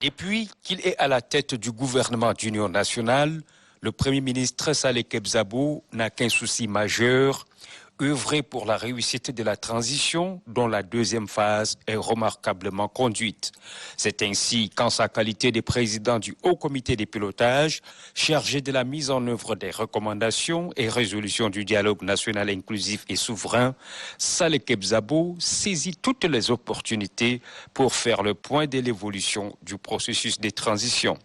Depuis qu'il est à la tête du gouvernement d'union nationale, le Premier ministre Saleh Kebzabo n'a qu'un souci majeur, œuvrer pour la réussite de la transition dont la deuxième phase est remarquablement conduite. C'est ainsi qu'en sa qualité de président du Haut Comité de pilotage, chargé de la mise en œuvre des recommandations et résolutions du dialogue national inclusif et souverain, Saleh Kebzabo saisit toutes les opportunités pour faire le point de l'évolution du processus de transition.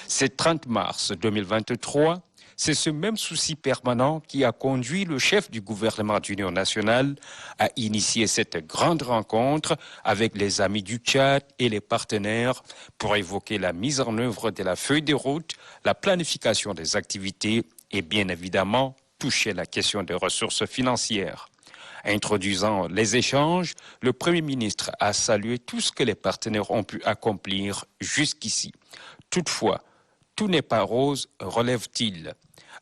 C'est 30 mars 2023. C'est ce même souci permanent qui a conduit le chef du gouvernement d'union nationale à initier cette grande rencontre avec les amis du Tchad et les partenaires pour évoquer la mise en œuvre de la feuille de route, la planification des activités et bien évidemment toucher la question des ressources financières. Introduisant les échanges, le Premier ministre a salué tout ce que les partenaires ont pu accomplir jusqu'ici. Toutefois, tout n'est pas rose, relève-t-il.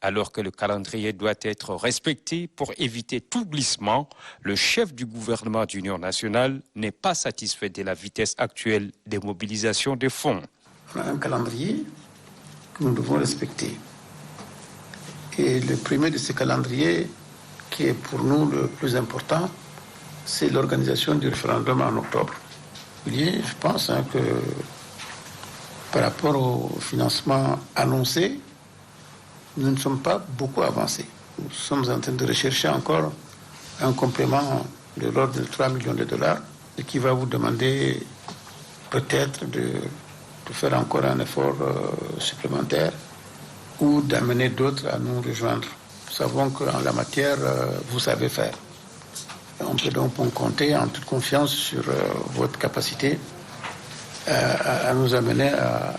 Alors que le calendrier doit être respecté pour éviter tout glissement, le chef du gouvernement d'union nationale n'est pas satisfait de la vitesse actuelle des mobilisations de fonds. On a un calendrier que nous devons respecter. Et le premier de ce calendrier, qui est pour nous le plus important, c'est l'organisation du référendum en octobre. Je pense que par rapport au financement annoncé, nous ne sommes pas beaucoup avancés. Nous sommes en train de rechercher encore un complément de l'ordre de 3 millions de dollars et qui va vous demander peut-être de faire encore un effort supplémentaire ou d'amener d'autres à nous rejoindre. Nous savons qu'en la matière, vous savez faire. On peut donc compter en toute confiance sur votre capacité à nous amener à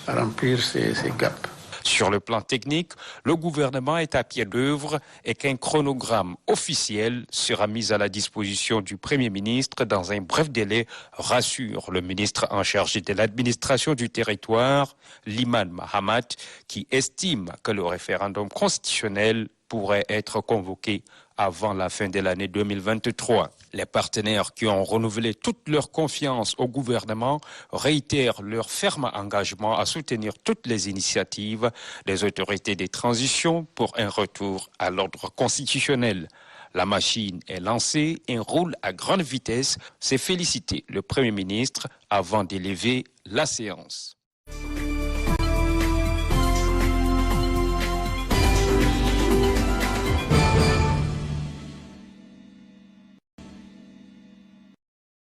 remplir ces gaps. Sur le plan technique, le gouvernement est à pied d'œuvre et qu'un chronogramme officiel sera mis à la disposition du Premier ministre dans un bref délai, rassure le ministre en charge de l'administration du territoire, Liman Mahamat, qui estime que le référendum constitutionnel pourrait être convoqué avant la fin de l'année 2023. Les partenaires qui ont renouvelé toute leur confiance au gouvernement réitèrent leur ferme engagement à soutenir toutes les initiatives des autorités de transition pour un retour à l'ordre constitutionnel. La machine est lancée et roule à grande vitesse, s'est félicité le Premier ministre avant d'élever la séance.